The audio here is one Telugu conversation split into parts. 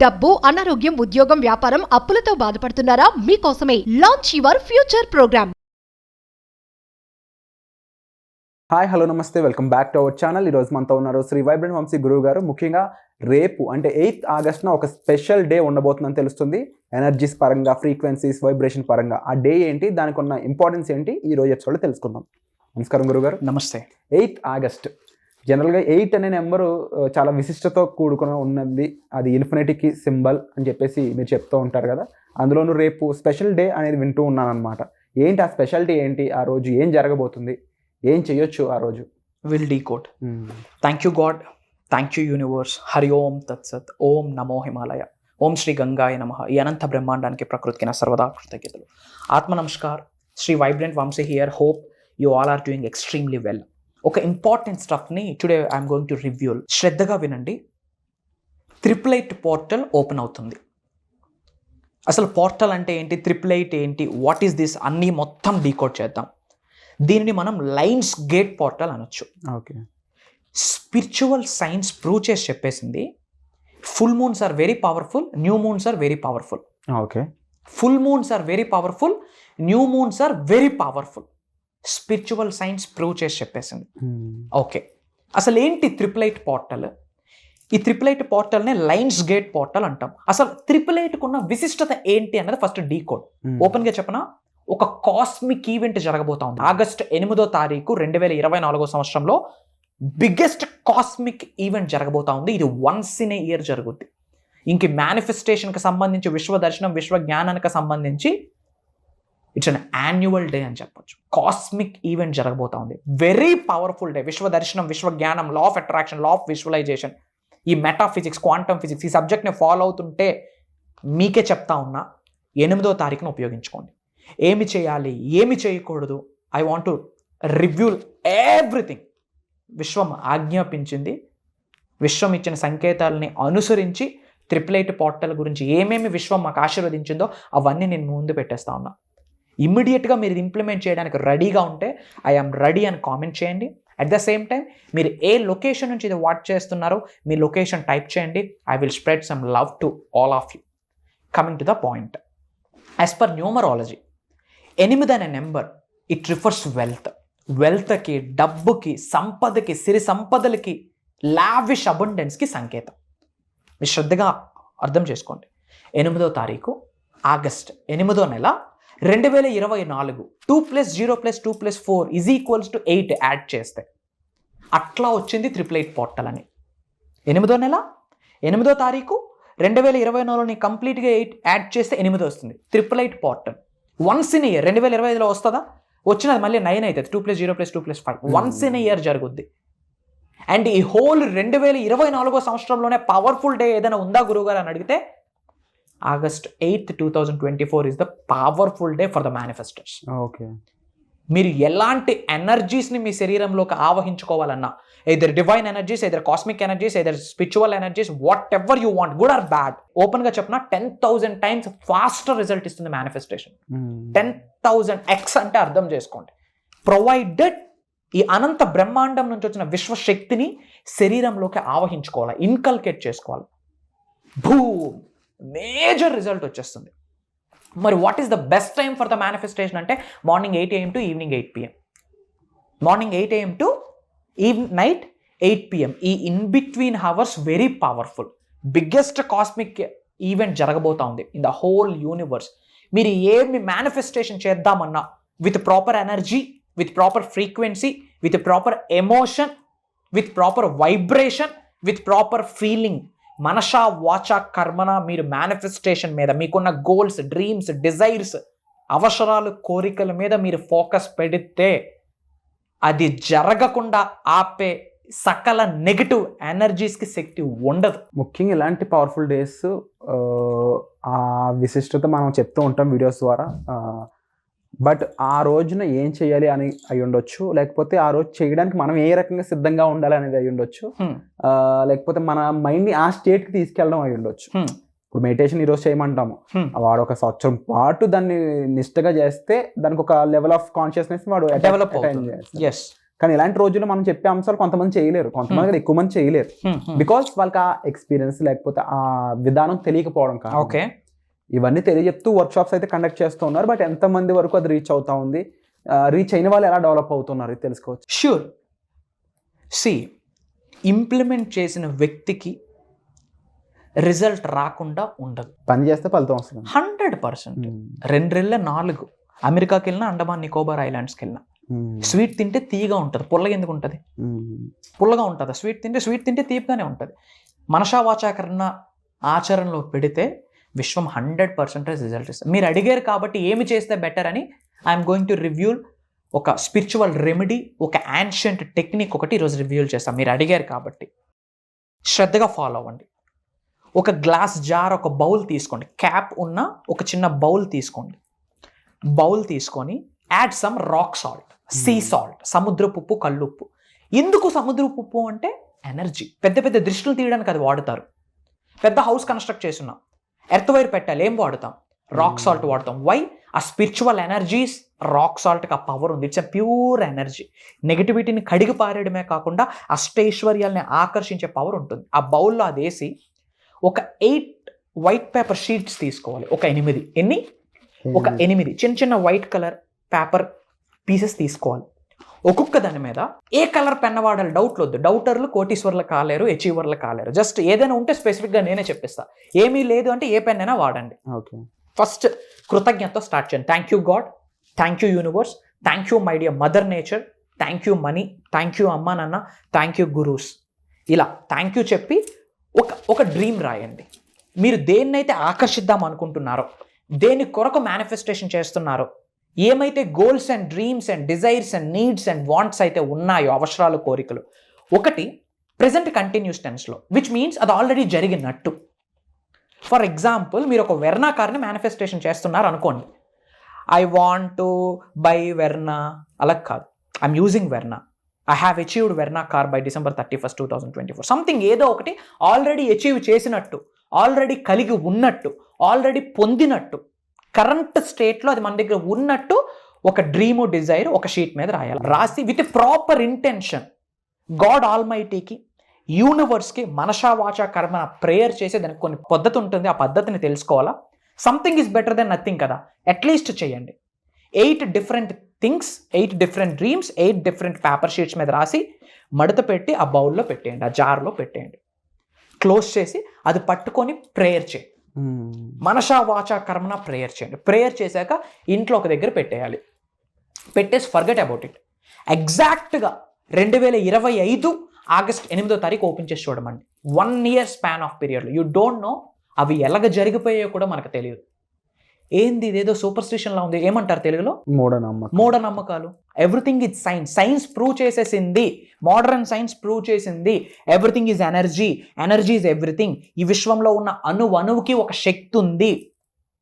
డబ్బు, అనారోగ్యం, ఉద్యోగం, వ్యాపారం, అప్పులతో బాధపడుతున్నారా? మీకోసమే launch your future programme. Hi hello నమస్తే, welcome back to our channel. ఈరోజు మనతో ఉన్నారు శ్రీ వైబ్రెంట్ వంశీ గురువు గారు. ముఖ్యంగా రేపు అంటే 8th ఆగస్ట్న ఒక స్పెషల్ డే ఉండబోతుందని తెలుస్తుంది. ఎనర్జీస్ పరంగా, ఫ్రీక్వెన్సీస్, వైబ్రేషన్ పరంగా ఆ డే ఏంటి, దానికి ఉన్న ఇంపార్టెన్స్ ఏంటి, ఈ రోజు ఎపిసోడ్లో తెలుసుకుందాం. నమస్కారం గురుగారు. నమస్తే. 8th ఆగస్ట్ జనరల్గా 8 అనే నెంబరు చాలా విశిష్టతో కూడుకుని ఉన్నది. అది ఇన్ఫినిటీకి సింబల్ అని చెప్పేసి మీరు చెప్తూ ఉంటారు కదా. అందులోనూ రేపు స్పెషల్ డే అనేది వింటూ ఉన్నాను అనమాట. ఏంటి ఆ స్పెషాలిటీ ఏంటి, ఆ రోజు ఏం జరగబోతుంది, ఏం చేయొచ్చు ఆ రోజు? Will decode. Thank you God, thank you universe. Hari ఓం తత్సత్. ఓం నమో హిమాలయ. ఓం శ్రీ గంగాయ నమః. ఈ అనంత బ్రహ్మాండానికి ప్రకృతికి నా సర్వదా కృతజ్ఞతలు. ఆత్మ నమస్కార్. Sri vibrant Vamsi here. Hope you all are doing extremely well. ఒక ఇంపార్టెంట్ స్టఫ్ని today I'm going to review. శ్రద్ధగా వినండి. 888 పోర్టల్ ఓపెన్ అవుతుంది. అసలు పోర్టల్ అంటే ఏంటి, 888 ఏంటి, వాట్ ఈస్ దిస్ అన్నీ మొత్తం డీకోడ్ చేద్దాం. దీనిని మనం లైన్స్ గేట్ పోర్టల్ అనొచ్చు. ఓకే. స్పిరిచువల్ సైన్స్ ప్రూవ్ చేసి చెప్పేసింది, full moons are very powerful, new moons are very powerful. Okay. Full moons are very powerful, new moons are very powerful. Spiritual science prove చేసి చెప్పేసింది. ఓకే, అసలు ఏంటి 888 పోర్టల్? ఈ 888 పోర్టల్నే లైన్స్ గేట్ పోర్టల్ అంటాం. అసలు 888 ఉన్న విశిష్టత ఏంటి అన్నది ఫస్ట్ డీకోడ్. ఓపెన్గా చెప్పనా, ఒక కాస్మిక్ ఈవెంట్ జరగబోతా ఉంది. ఆగస్టు 8వ తారీఖు 2024 సంవత్సరంలో బిగ్గెస్ట్ కాస్మిక్ ఈవెంట్ జరగబోతా ఉంది. ఇది వన్స్ ఇన్ ఏ ఇయర్ జరుగుద్ది. ఇంక మేనిఫెస్టేషన్కి సంబంధించి, విశ్వ దర్శనం, విశ్వ జ్ఞానానికి సంబంధించి ఇట్స్ అన్ యాన్యువల్ డే అని చెప్పొచ్చు. కాస్మిక్ ఈవెంట్ జరగబోతా ఉంది. Very powerful day. విశ్వ దర్శనం, విశ్వ జ్ఞానం, law of attraction, law of visualization, ఈ మెటాఫిజిక్స్, క్వాంటమ్ ఫిజిక్స్, ఈ సబ్జెక్ట్ని ఫాలో అవుతుంటే మీకే చెప్తా ఉన్నా, 8వ తారీఖున ఉపయోగించుకోండి. ఏమి చేయాలి, ఏమి చేయకూడదు, I want to review everything. విశ్వం ఆజ్ఞాపించింది, విశ్వం ఇచ్చిన సంకేతాలని అనుసరించి 888 పోర్టల్ గురించి ఏమేమి విశ్వం మాకు ఆశీర్వదించిందో అవన్నీ నేను ముందు పెట్టేస్తా ఉన్నా. ఇమ్మీడియట్గా మీరు ఇంప్లిమెంట్ చేయడానికి రెడీగా ఉంటే ఐఎమ్ రెడీ అని కామెంట్ చేయండి. అట్ ద సేమ్ టైం మీరు ఏ లొకేషన్ నుంచి ఇది వాచ్ చేస్తున్నారో మీ లొకేషన్ టైప్ చేయండి. I will spread some love to all of you. Coming to the point, as per numerology 8 అనే నెంబర్ ఇట్ రిఫర్స్ వెల్త్. వెల్త్కి, డబ్బుకి, సంపదకి, సిరి సంపదలకి, లావిష్ అబండెన్స్కి సంకేతం. మీరు శ్రద్ధగా అర్థం చేసుకోండి. 8వ తారీఖు ఆగస్ట్ 8వ నెల 2024. 2 + 0 + 2 + 4 = 8 యాడ్ చేస్తే అట్లా వచ్చింది 888 పోర్టల్ అని. 8వ నెల 8వ తారీఖు 2024ని కంప్లీట్గా 8 యాడ్ చేస్తే 8 వస్తుంది. 888 పోర్టల్ వన్స్ ఇన్ ఇయర్. 2025లో వస్తుందా, వచ్చినది మళ్ళీ 9 అవుతుంది. 2 + 0 + 2 + 5 వన్స్ ఇన్ ఇయర్ జరుగుద్ది. అండ్ ఈ హోల్ 2024 సంవత్సరంలోనే పవర్ఫుల్ డే ఏదైనా ఉందా గురువుగారు అని అడిగితే August 8th 2024 is the powerful day for the manifesters. Okay. మీరు ఎలాంటి ఎనర్జీస్ని మీ శరీరంలోకి ఆవహించుకోవాలన్నా, either divine energies, either cosmic energies, either spiritual energies, whatever you want, good or bad, ఓపెన్గా చెప్పిన 10,000 టైమ్స్ ఫాస్టర్ రిజల్ట్ ఇస్తుంది మేనిఫెస్టేషన్. 10,000x అంటే అర్థం చేసుకోండి. ప్రొవైడెడ్ ఈ అనంత బ్రహ్మాండం నుంచి వచ్చిన విశ్వశక్తిని శరీరంలోకి ఆవహించుకోవాలి, ఇన్కల్కేట్ చేసుకోవాలి. మేజర్ రిజల్ట్ వచ్చేస్తుంది. మరి what is the best time for the manifestation అంటే morning 8 AM to evening 8 PM. Morning 8 AM to night 8 PM. ఈ in between hours very powerful. Biggest cosmic event జరగబోతా ఉంది ఇన్ ద హోల్ యూనివర్స్. మీరు ఏమి మేనిఫెస్టేషన్ చేద్దామన్నా with proper energy, with proper frequency, with proper emotion, with proper vibration, with proper feeling, మనషా వాచ కర్మన మీరు మేనిఫెస్టేషన్ మీద, మీకున్న గోల్స్, డ్రీమ్స్, డిజైర్స్, అవసరాలు, కోరికల మీద మీరు ఫోకస్ పెడితే అది జరగకుండా ఆపే సకల నెగిటివ్ ఎనర్జీస్కి శక్తి ఉండదు. ముఖ్యంగా ఇలాంటి పవర్ఫుల్ డేస్ ఆ విశిష్టత మనం చెప్తూ ఉంటాం వీడియోస్ ద్వారా. బట్ ఆ రోజున ఏం చేయాలి అని అయి ఉండొచ్చు, లేకపోతే ఆ రోజు చేయడానికి మనం ఏ రకంగా సిద్ధంగా ఉండాలి అనేది అయి ఉండొచ్చు, లేకపోతే మన మైండ్ని ఆ స్టేట్కి తీసుకెళ్ళడం అయి ఉండొచ్చు. ఇప్పుడు మెడిటేషన్ ఈరోజు చేయమంటాము, వాడు ఒక సంవత్సరం పాటు దాన్ని నిష్టగా చేస్తే దానికి ఒక లెవెల్ ఆఫ్ కాన్షియస్నెస్ వాడు డెవలప్. కానీ ఇలాంటి రోజుల్లో మనం చెప్పే అంశాలు కొంతమంది చేయలేరు, కొంతమంది ఎక్కువ మంది చేయలేరు, బికాస్ వాళ్ళకి ఆ ఎక్స్పీరియన్స్ లేకపోతే ఆ విధానం తెలియకపోవడం కాదు. ఓకే, ఇవన్నీ తెలియజెప్తూ వర్క్షాప్స్ అయితే కండక్ట్ చేస్తూ ఉన్నారు. బట్ ఎంతమంది వరకు అది రీచ్ అవుతా ఉంది, రీచ్ అయిన వాళ్ళు ఎలా డెవలప్ అవుతున్నారు ఇది తెలుసుకోవచ్చు. ష్యూర్. ఇంప్లిమెంట్ చేసిన వ్యక్తికి రిజల్ట్ రాకుండా ఉండదు. పని చేస్తే ఫలితం వస్తుంది 100%. 2 4 అమెరికాకి వెళ్ళినా, అండమాన్ నికోబార్ ఐలాండ్స్కి వెళ్ళినా స్వీట్ తింటే తీయగా ఉంటుంది, పుల్లగా ఎందుకు ఉంటుంది? పుల్లగా ఉంటుంది. స్వీట్ తింటే తీపిగానే ఉంటుంది. మనసా వాచాకరణ ఆచరణలో పెడితే విశ్వం 100% రిజల్ట్ ఇస్తుంది. మీరు అడిగారు కాబట్టి ఏమి చేస్తే బెటర్ అని ఐఎమ్ గోయింగ్ టు రివ్యూ ఒక స్పిరిచువల్ రెమెడీ, ఒక యాన్షియంట్ టెక్నిక్ ఒకటి ఈరోజు రివ్యూ చేస్తాం. మీరు అడిగారు కాబట్టి శ్రద్ధగా ఫాలో అవ్వండి. ఒక గ్లాస్ జార్, ఒక బౌల్ తీసుకోండి, క్యాప్ ఉన్న ఒక చిన్న బౌల్ తీసుకోండి. బౌల్ తీసుకొని add some rock salt, sea salt, సముద్రపు ఉప్పు, కల్లుప్పు. ఎందుకు సముద్రపు ఉప్పు అంటే ఎనర్జీ. పెద్ద పెద్ద దృష్టిలు తీయడానికి అది వాడుతారు. పెద్ద హౌస్ కన్స్ట్రక్ట్ చేస్తున్నాం, ఎర్త్ వైర్ పెట్టాలి, ఏం వాడతాం? రాక్ సాల్ట్ వాడతాం. వై? ఆ స్పిరిచువల్ ఎనర్జీస్ రాక్ సాల్ట్కి ఆ పవర్ ఉంది. It's a pure energy. నెగిటివిటీని కడిగి పారేయడమే కాకుండా అష్టైశ్వర్యాల్ని ఆకర్షించే పవర్ ఉంటుంది. ఆ బౌల్లో అది వేసి ఒక 8 వైట్ పేపర్ షీట్స్ తీసుకోవాలి. ఒక 8 చిన్న చిన్న వైట్ కలర్ పేపర్ పీసెస్ తీసుకోవాలి. ఒక్కొక్క దాని మీద ఏ కలర్ పెన్ వాడాలి డౌట్లు వద్దు. డౌటర్లు కోటీశ్వర్లు కాలేరు, అచీవర్లు కాలేరు. జస్ట్ ఏదైనా ఉంటే స్పెసిఫిక్గా నేనే చెప్పిస్తా. ఏమీ లేదు అంటే ఏ పెన్ అయినా వాడండి. ఫస్ట్ కృతజ్ఞతతో స్టార్ట్ చేయండి. Thank you God, thank you universe, thank you my dear mother nature, thank you money, thank you అమ్మా నాన్న, థ్యాంక్ యూ గురూస్. ఇలా థ్యాంక్ యూ చెప్పి ఒక డ్రీమ్ రాయండి. మీరు దేన్నైతే ఆకర్షిద్దాం అనుకుంటున్నారో, దేని కొరకు మేనిఫెస్టేషన్ చేస్తున్నారో, ఏమైతే goals and dreams and desires and needs and wants అయితే ఉన్నాయో, అవసరాలు, కోరికలు, ఒకటి ప్రెజెంట్ కంటిన్యూస్ టెన్స్లో, విచ్ మీన్స్ అది ఆల్రెడీ జరిగినట్టు. ఫర్ ఎగ్జాంపుల్, మీరు ఒక వెర్నా కార్ని మేనిఫెస్టేషన్ చేస్తున్నారు అనుకోండి. I want to buy Verna, అలా కాదు. I'm using Verna, I have achieved Verna car by December 31, 2024. Something ఏదో ఒకటి ఆల్రెడీ అచీవ్ చేసినట్టు, ఆల్రెడీ కలిగి ఉన్నట్టు, ఆల్రెడీ పొందినట్టు, కరెంట్ స్టేట్లో అది మన దగ్గర ఉన్నట్టు ఒక డ్రీము, డిజైర్ ఒక షీట్ మీద రాయాలి. రాసి విత్ ప్రాపర్ ఇంటెన్షన్ గాడ్ ఆల్మైటీకి, యూనివర్స్కి మనసా వాచా కర్మ ప్రేయర్ చేసి, దానికి కొన్ని పద్ధతి ఉంటుంది, ఆ పద్ధతిని తెలుసుకోవాలా. Something is better then nothing కదా, అట్లీస్ట్ చేయండి. 8 different things, 8 different dreams, 8 different paper sheets మీద రాసి మడత పెట్టి ఆ బౌల్లో పెట్టేయండి, ఆ జార్లో పెట్టేయండి. క్లోజ్ చేసి అది పట్టుకొని ప్రేయర్ చేయండి. మనసా వాచా కర్మన ప్రేయర్ చేయండి. ప్రేయర్ చేశాక ఇంట్లో ఒక దగ్గర పెట్టేయాలి. పెట్టేసి ఫర్గెట్ అబౌట్ ఇట్. ఎగ్జాక్ట్గా 2025 ఆగస్ట్ 8వ తారీఖు ఓపెన్ చేసి చూడమండి. 1 year స్పాన్ ఆఫ్ పీరియడ్లో యూ డోంట్ నో అవి ఎలాగ జరిగిపోయాయో కూడా మనకు తెలియదు. ఏంది ఇదేదో సూపర్స్టిషన్లా ఉంది, ఏమంటారు తెలుగులో? మూఢనమ్మకాలు. Everything is science. Science prove చేసేసింది, మోడర్న్ సైన్స్ ప్రూవ్ చేసింది. Everything is energy, energy is everything. ఈ విశ్వంలో ఉన్న అణువుకి ఒక శక్తి ఉంది.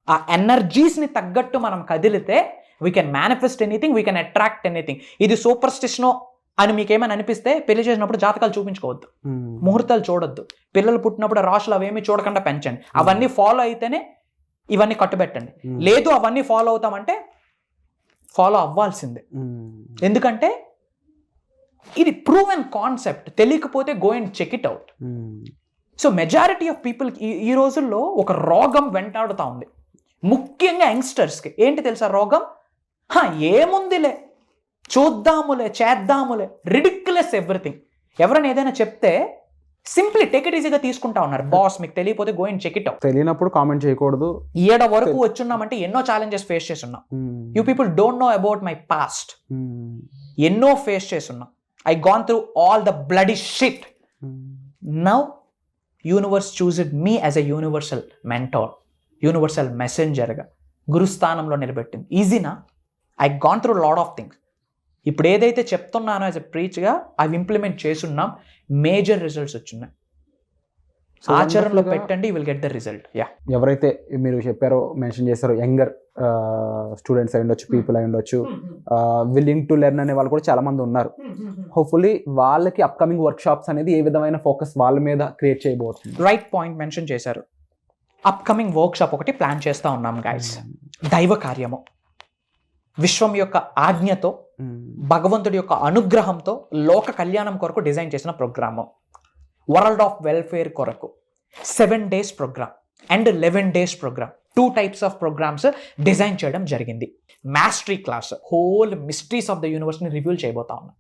ఆ ఎనర్జీస్ని తగ్గట్టు మనం కదిలితే we can manifest anything, we can attract anything. ఇది సూపర్స్టిషనో అని మీకేమైనా అనిపిస్తే పెళ్లి చేసినప్పుడు జాతకాలు చూపించుకోవద్దు, ముహూర్తాలు చూడొద్దు, పిల్లలు పుట్టినప్పుడు రాశులు అవేమీ చూడకుండా పెంచండి. అవన్నీ ఫాలో అయితేనే ఇవన్నీ కట్టుబెట్టండి. లేదు అవన్నీ ఫాలో అవుతామంటే ఫాలో అవ్వాల్సిందే. ఎందుకంటే ఇది ప్రూవెన్ కాన్సెప్ట్. తెలియకపోతే go and check it out. So majority of people ఈ రోజుల్లో ఒక రోగం వెంటాడుతూ ఉంది, ముఖ్యంగా యంగ్స్టర్స్కి. ఏంటి తెలుసా రోగం? ఏముందిలే, చూద్దాములే, చేద్దాములే, రిడిక్యులస్ ఎవ్రీథింగ్. ఎవరైనా ఏదైనా చెప్తే సింప్లీ టేక్ ఇట్ ఈజీగా తీసుకుంటా ఉన్నారు. బాస్ మీకు తెలియకపోతే go and check it out. తెలియనప్పుడు కామెంట్ చేయకూడదు. 7 వరకు వచ్చున్నామంటే ఎన్నో ఛాలెంజెస్ ఫేస్ చేసి ఉన్నాం. You people don't know about my past. ఎన్నో ఫేస్ చేసి ఉన్నాం. I gone through all the bloody shit. Now universe choosed me as a universal mentor, universal మెసెంజర్గా గురుస్థానంలో నిలబెట్టింది. ఈజీనా? I gone through lot of things. ఇప్పుడు ఏదైతే చెప్తున్నానో యాజ్ ఎ ప్రీచ్గా అవి ఇంప్లిమెంట్ చేసున్నాం. మేజర్ రిజల్ట్స్ వచ్చున్నాయి. ఆచరణలో పెట్టండి, విల్ గెట్ ద రిజల్ట్. ఎవరైతే మీరు చెప్పారో, మెన్షన్ చేశారో, యంగర్ స్టూడెంట్స్ అయి ఉండొచ్చు, పీపుల్ అయి ఉండొచ్చు, విల్లింగ్ టు లెర్న్ అనే వాళ్ళు కూడా చాలా మంది ఉన్నారు. హోప్ఫుల్లీ వాళ్ళకి అప్కమింగ్ వర్క్ షాప్స్ అనేది ఏ విధమైన ఫోకస్ వాళ్ళ మీద క్రియేట్ చేయబోతుంది. రైట్ పాయింట్ మెన్షన్ చేశారు. అప్కమింగ్ వర్క్ షాప్ ఒకటి ప్లాన్ చేస్తూ ఉన్నాం గైస్. దైవ కార్యము, విశ్వం యొక్క ఆజ్ఞతో భగవంతుడి యొక్క అనుగ్రహంతో లోక కళ్యాణం కొరకు డిజైన్ చేసిన ప్రోగ్రాము. వరల్డ్ ఆఫ్ వెల్ఫేర్ కొరకు 7 days programme and 11 days programme, 2 types of programmes design చేయడం జరిగింది. Mastery class, whole mysteries of the యూనివర్స్ని రివ్యూల్ చేయబోతా ఉన్నా.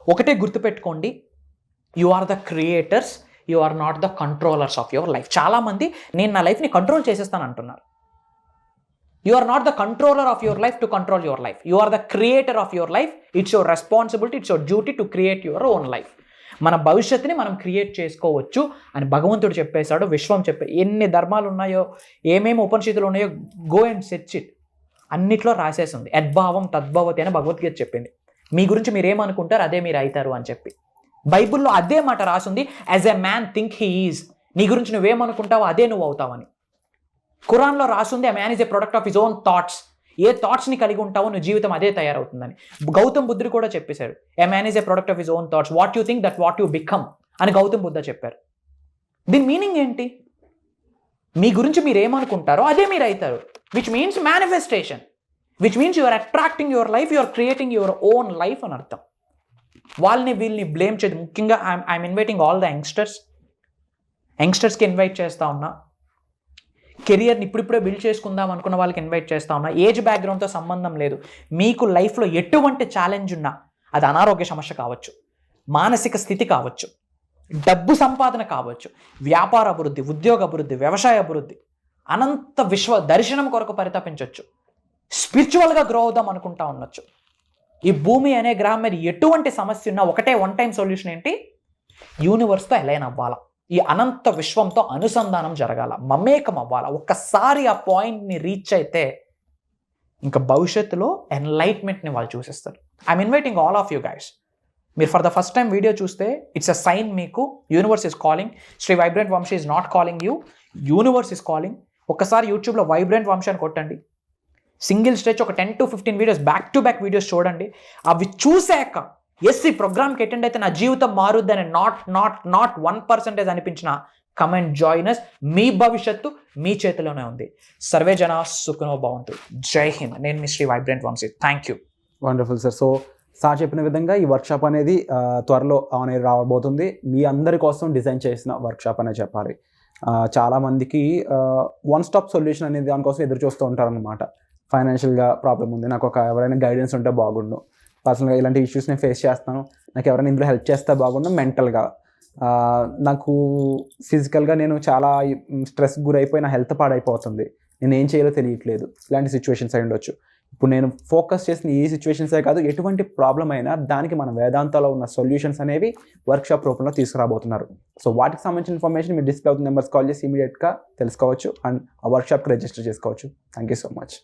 ఒకటే గుర్తుపెట్టుకోండి, you are the creators, you are not the controllers of your life. చాలామంది నేను నా లైఫ్ని కంట్రోల్ చేసేస్తాను అంటున్నారు. You are not the controller of your life to control your life. You are the creator of your life. It's your responsibility, it's your duty to create your own life. మన భవిష్యత్తుని మనం క్రియేట్ చేసుకోవచ్చు అని భగవంతుడు చెప్పేశాడు, విశ్వం ఎన్ని ధర్మాలు ఉన్నాయో, ఏమేమి ఉపనిషత్తులు ఉన్నాయో, గో అండ్ సెర్చ్ ఇట్. అన్నిట్లో రాసేసింది. యద్భావం తద్భవతి అని భగవద్గీత చెప్పింది. మీ గురించి మీరు ఏమనుకుంటారు అదే మీరు అవుతారు అని చెప్పి. బైబిల్లో అదే మాట రాసింది, as a man think he is. నీ గురించి నువ్వేమనుకుంటావో అదే నువ్వు అవుతావని. ఖురాన్లో రాసుంది, a man is a product of his own thoughts. ఏ థాట్స్ని కలిగి ఉంటావో నువ్వు జీవితం అదే తయారవుతుందని. గౌతమ్ బుద్ధుడు కూడా చెప్పేశాడు, ఎ man is a product of his own thoughts. What you think that what you become అని గౌతమ్ బుద్ధ చెప్పారు. దీని మీనింగ్ ఏంటి? మీ గురించి మీరు ఏమనుకుంటారో అదే మీరు అవుతారు, which means manifestation, which means you are attracting your life, you are creating your own life అని అర్థం. వాళ్ళని వీళ్ళని బ్లేమ్ చేయదు. ముఖ్యంగా ఐఎమ్ ఇన్వైటింగ్ ఆల్ ద యంగ్స్టర్స్కి ఇన్వైట్ చేస్తా ఉన్నా. కెరియర్ని ఇప్పుడిప్పుడే బిల్డ్ చేసుకుందాం అనుకున్న వాళ్ళకి ఇన్వైట్ చేస్తా ఉన్నా. ఏజ్ బ్యాక్గ్రౌండ్తో సంబంధం లేదు. మీకు లైఫ్లో ఎటువంటి ఛాలెంజ్ ఉన్నా, అది అనారోగ్య సమస్య కావచ్చు, మానసిక స్థితి కావచ్చు, డబ్బు సంపాదన కావచ్చు, వ్యాపార అభివృద్ధి, ఉద్యోగ అభివృద్ధి, వ్యవసాయ అభివృద్ధి, అనంత విశ్వ దర్శనం కొరకు పరితపించవచ్చు, స్పిరిచువల్గా గ్రో అవుదాం అనుకుంటా ఉండొచ్చు. ఈ భూమి అనే గ్రహం మీద ఎటువంటి సమస్య ఉన్నా ఒకటే వన్ టైం సొల్యూషన్ ఏంటి? యూనివర్స్తో అలైన్ అవ్వాలా, ఈ అనంత విశ్వంతో అనుసంధానం జరగాల, మమేకం అవ్వాలా. ఒక్కసారి ఆ పాయింట్ని రీచ్ అయితే ఇంకా భవిష్యత్తులో ఎన్లైట్మెంట్ని వాళ్ళు చూసేస్తారు. I'm inviting all of you guys. మీరు for the first time video చూస్తే ఇట్స్ అ సైన్, మీకు universe is calling. Shri vibrant Vamshi is not calling you, universe is calling. ఒక్కసారి యూట్యూబ్లో వైబ్రెంట్ వంశీ అని కొట్టండి. సింగిల్ స్ట్రెచ్ ఒక 10 to 15 videos back to back videos చూడండి. అవి చూసాక ఎస్ ఈ ప్రోగ్రామ్కి అటెండ్ అయితే నా జీవితం మారుద్దని నాట్ 1% అనిపించిన కమెంట్ జాయినస్. మీ భవిష్యత్తు మీ చేతిలోనే ఉంది. సర్వే జనా సుఖనో భవంతు. జై హింద్. నేను మీ Shri vibrant Vamshi. Thank you. Wonderful sir. So sir చెప్పిన విధంగా ఈ వర్క్షాప్ అనేది త్వరలో ఆన్ ఎయిర్ రాబోతుంది. మీ అందరి కోసం డిజైన్ చేసిన వర్క్షాప్ అనే చెప్పాలి. చాలామందికి వన్ స్టాప్ సొల్యూషన్ అనేది దానికోసం ఎదురు చూస్తూ ఉంటారనమాట. ఫైనాన్షియల్గా ప్రాబ్లం ఉంది, నాకు ఎవరైనా గైడెన్స్ ఉంటే బాగుండు, పర్సనల్గా ఇలాంటి ఇష్యూస్ నేను ఫేస్ చేస్తాను, నాకు ఎవరైనా ఇందులో హెల్ప్ చేస్తే బాగుండు, మెంటల్గా నాకు ఫిజికల్గా నేను చాలా స్ట్రెస్ గురైపోయి నా హెల్త్ పాడైపోతుంది, నేను ఏం చేయాలో తెలియట్లేదు, ఇలాంటి సిచ్యువేషన్స్ అయి ఉండొచ్చు. ఇప్పుడు నేను ఫోకస్ చేసిన ఈ సిచ్యువేషన్సే కాదు, ఎటువంటి ప్రాబ్లం అయినా దానికి మన వేదాంతాలో ఉన్న సొల్యూషన్స్ అనేవి వర్క్షాప్ రూపంలో తీసుకురాబోతున్నారు. సో వాటికి సంబంధించిన ఇన్ఫర్మేషన్ మీరు డిస్ప్లే అవుతున్న నెంబర్స్ కాల్ చేసి ఇమీడియట్గా తెలుసుకోవచ్చు అండ్ ఆ వర్క్షాప్కి రిజిస్టర్ చేసుకోవచ్చు. Thank you so much.